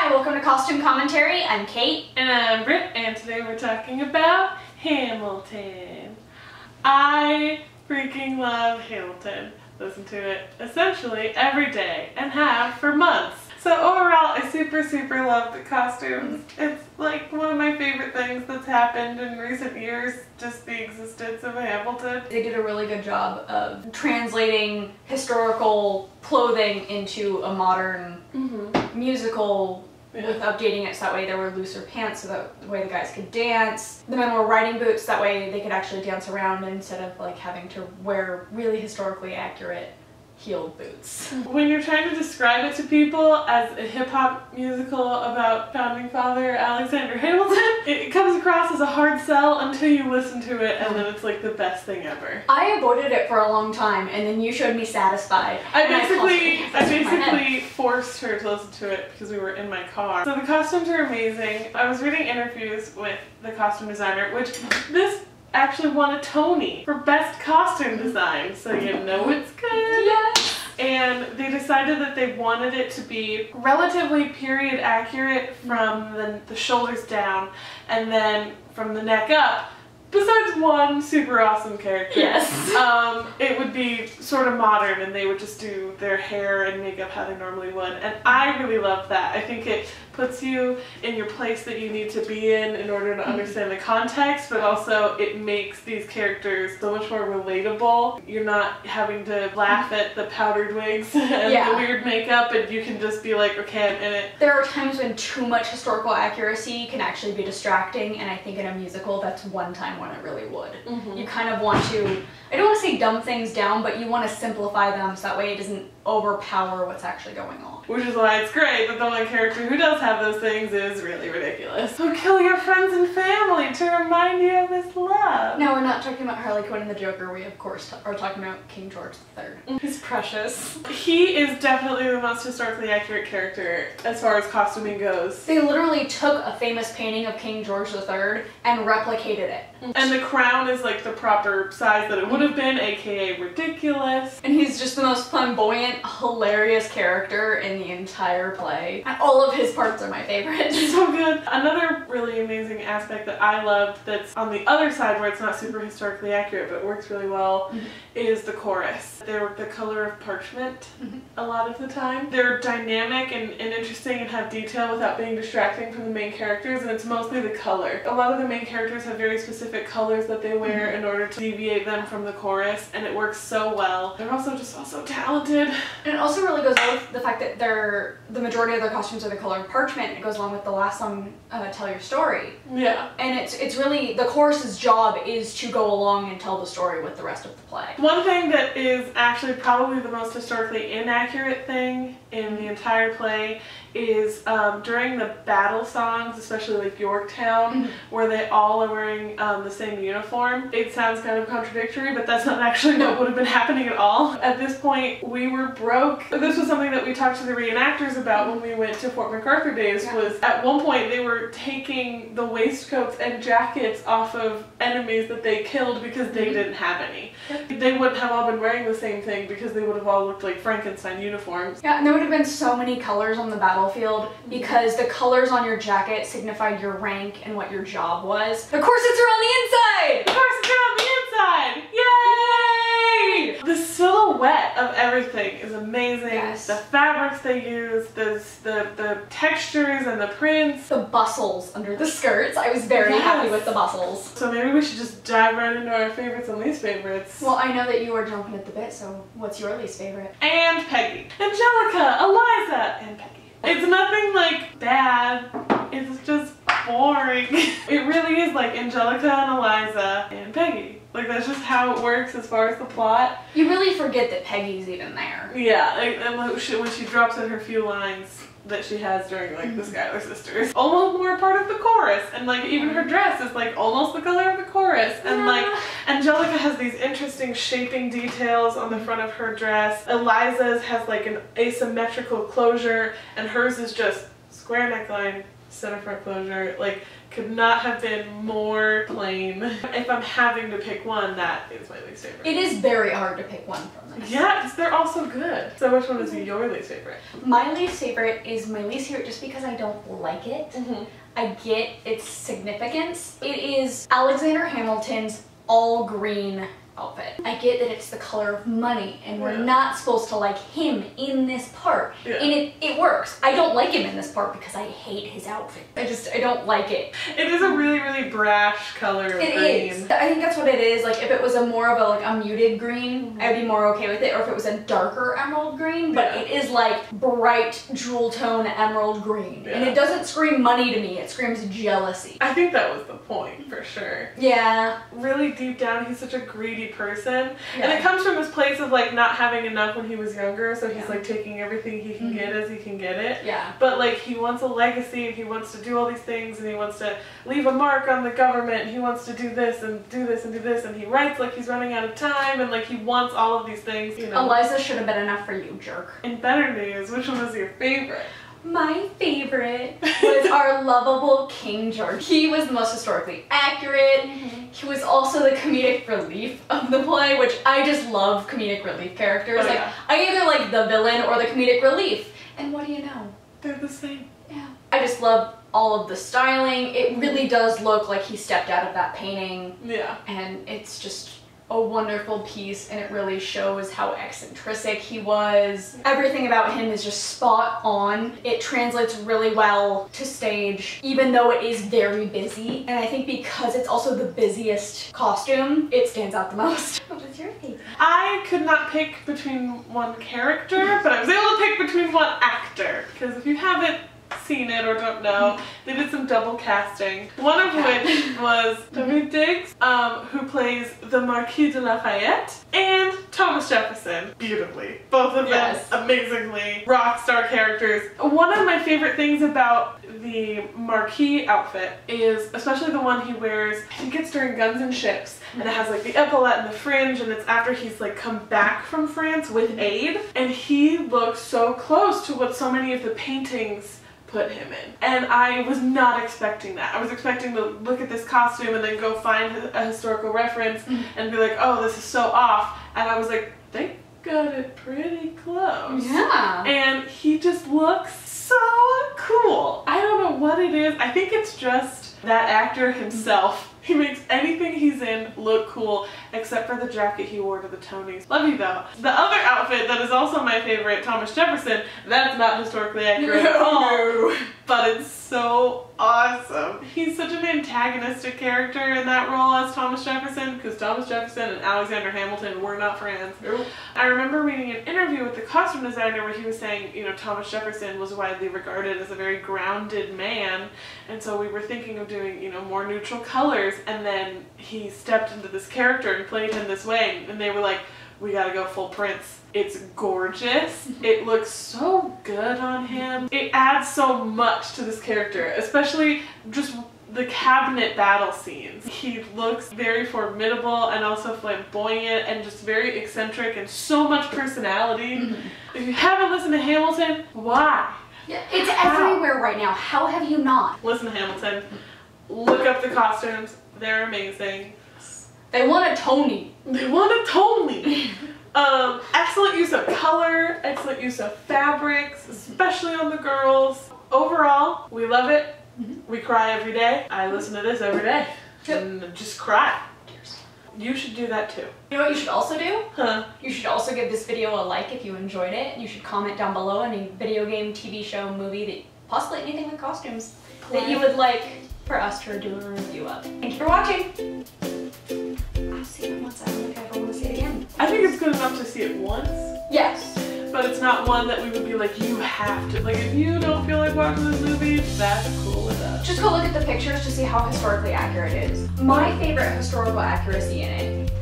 Hi, welcome to Costume Commentary. I'm Kate. And I'm Brit, and today we're talking about Hamilton. I freaking love Hamilton. Listen to it essentially every day and have for months. So overall, I super love the costumes. It's like one of my favorite things that's happened in recent years, just the existence of Hamilton. They did a really good job of translating historical clothing into a modern musical with updating it so that way there were looser pants so that the way the guys could dance. The men wore riding boots, that way they could actually dance around instead of like having to wear really historically accurate heeled boots. When you're trying to describe it to people as a hip-hop musical about founding father Alexander Hamilton, it comes across as a hard sell until you listen to it, and then it's like the best thing ever. I avoided it for a long time, and then you showed me Satisfied. I basically forced her to listen to it because we were in my car. So the costumes are amazing. I was reading interviews with the costume designer, which this actually won a Tony for Best Costume Design, so you know it's good. Yes! And they decided that they wanted it to be relatively period accurate from the shoulders down, and then from the neck up. Besides one super awesome character, yes, it would be sort of modern, and they would just do their hair and makeup how they normally would, and I really love that. I think it puts you in your place that you need to be in order to understand the context, but also it makes these characters so much more relatable. You're not having to laugh at the powdered wigs and the weird makeup, and you can just be like, okay, I'm in it. There are times when too much historical accuracy can actually be distracting, and I think in a musical that's one time when it really would. You kind of want to, I don't want to say dumb things down, but you want to simplify them so that way it doesn't overpower what's actually going on. Which is why it's great that the one character who does have those things is really ridiculous. So kill your friends and family to remind you of his love. No, we're not talking about Harley Quinn and the Joker. We, of course, are talking about King George III. He's precious. He is definitely the most historically accurate character as far as costuming goes. They literally took a famous painting of King George III and replicated it. And the crown is like the proper size that it would have been, aka ridiculous. And he's just the most flamboyant, hilarious character in the entire play. And all of his parts are my favorite. So good. Another really amazing aspect that I loved that's on the other side where it's not super historically accurate but works really well is the chorus. They're the color of parchment a lot of the time. They're dynamic and interesting and have detail without being distracting from the main characters, and it's mostly the color. A lot of the main characters have very specific colors that they wear in order to deviate them from the chorus, and it works so well. They're also just so talented. And it also really goes along with the fact that the majority of their costumes are the color of parchment. It goes along with the last song, Tell Your Story. Yeah. And it's really, the chorus's job is to go along and tell the story with the rest of the play. One thing that is actually probably the most historically inaccurate thing in the entire play is during the battle songs, especially like Yorktown, where they all are wearing the same uniform. It sounds kind of contradictory, but that's not actually what would have been happening at all. At this point, we were broke. This was something that we talked to the reenactors about when we went to Fort MacArthur days, was at one point they were taking the waistcoats and jackets off of enemies that they killed because they didn't have any. They wouldn't have all been wearing the same thing because they would have all looked like Frankenstein uniforms. Yeah, and there would have been so many colors on the battlefield because the colors on your jacket signified your rank and what your job was. The corsets are on the inside! The corsets are on the inside! Yay! The silhouette of everything is amazing. Yes. The fabrics they use, the textures and the prints. The bustles under the skirts. I was very happy with the bustles. So maybe we should just dive right into our favorites and least favorites. Well, I know that you are jumping at the bit, so what's your least favorite? And Peggy. Angelica, Eliza, and Peggy. It's nothing like bad, it's just boring. It really is like Angelica and Eliza and Peggy. Like that's just how it works as far as the plot. You really forget that Peggy's even there. Yeah, like, and when she drops in her few lines that she has during like the Schuyler Sisters, almost more part of the chorus, and like even her dress is like almost the color of the chorus, and like Angelica has these interesting shaping details on the front of her dress. Eliza's has like an asymmetrical closure, and hers is just square neckline, center front closure, like, could not have been more plain. If I'm having to pick one, that is my least favorite. It is very hard to pick one from this. Yeah, because they're all so good. So which one is your least favorite? My least favorite is my least favorite just because I don't like it. I get its significance. It is Alexander Hamilton's all green outfit. I get that it's the color of money and we're not supposed to like him in this part. And it works. I don't like him in this part because I hate his outfit. I don't like it. It is a really, really brash color of green. It is. I think that's what it is. Like if it was a more of a muted green, I'd be more okay with it. Or if it was a darker emerald green, but it is like bright jewel tone emerald green. And it doesn't scream money to me, it screams jealousy. I think that was the point for sure. Yeah. Really deep down, he's such a greedy person. And it comes from this place of like not having enough when he was younger, so he's like taking everything he can get as he can get it. But like he wants a legacy and he wants to do all these things and he wants to leave a mark on the government and he wants to do this and do this and do this and he writes like he's running out of time and like he wants all of these things, you know. Eliza should have been enough for you, jerk. In better news, which one was your favorite? My favorite was our lovable King George. He was the most historically accurate. He was also the comedic relief of the play, which I just love comedic relief characters. Like I either like the villain or the comedic relief. And what do you know? They're the same. Yeah. I just love all of the styling. It really does look like he stepped out of that painting. Yeah. And it's just a wonderful piece and it really shows how eccentric he was. Everything about him is just spot on. It translates really well to stage, even though it is very busy. And I think because it's also the busiest costume, it stands out the most. What was your favorite? I could not pick between one character, but I was able to pick between one actor. Because if you haven't seen it or don't know, they did some double casting. One of which was David Diggs, who plays the Marquis de Lafayette, and Thomas Jefferson, beautifully. Both of them amazingly rock star characters. One of my favorite things about the Marquis outfit is, especially the one he wears, I think it's during Guns and Ships, and it has like the epaulette and the fringe, and it's after he's like come back from France with aid, and he looks so close to what so many of the paintings put him in. And I was not expecting that. I was expecting to look at this costume and then go find a historical reference and be like, oh, this is so off. And I was like, they got it pretty close. Yeah. And he just looks so cool. I don't know what it is. I think it's just that actor himself. He makes anything he's in look cool, except for the jacket he wore to the Tonys. Love you though. The other outfit that is also my favorite, Thomas Jefferson, that's not historically accurate at all, but it's so awesome. He's such an antagonistic character in that role as Thomas Jefferson, because Thomas Jefferson and Alexander Hamilton were not friends. I remember reading an interview with the costume designer where he was saying, you know, Thomas Jefferson was widely regarded as a very grounded man, and so we were thinking of doing, you know, more neutral colors, and then he stepped into this character and played him this way, and they were like, we gotta go full Prince. It's gorgeous. It looks so good on him. It adds so much to this character, especially just the cabinet battle scenes. He looks very formidable and also flamboyant and just very eccentric and so much personality. If you haven't listened to Hamilton, why? Yeah, it's everywhere right now. How have you not? Listen to Hamilton. Look up the costumes. They're amazing. They won a Tony. They won a Tony. Excellent use of color, excellent use of fabrics, especially on the girls. Overall, we love it. We cry every day. I listen to this every day and just cry. You should do that too. You know what you should also do? Huh? You should also give this video a like if you enjoyed it. You should comment down below any video game, TV show, movie, that possibly anything with costumes that you would like for us to do a review of. Thank you for watching. I've seen it once. I don't think I ever want to see it again. I think it's good enough to see it once. Yes. But it's not one that we would be like, you have to. Like, if you don't feel like watching this movie, that's cool with us. Just go look at the pictures to see how historically accurate it is. My favorite historical accuracy in it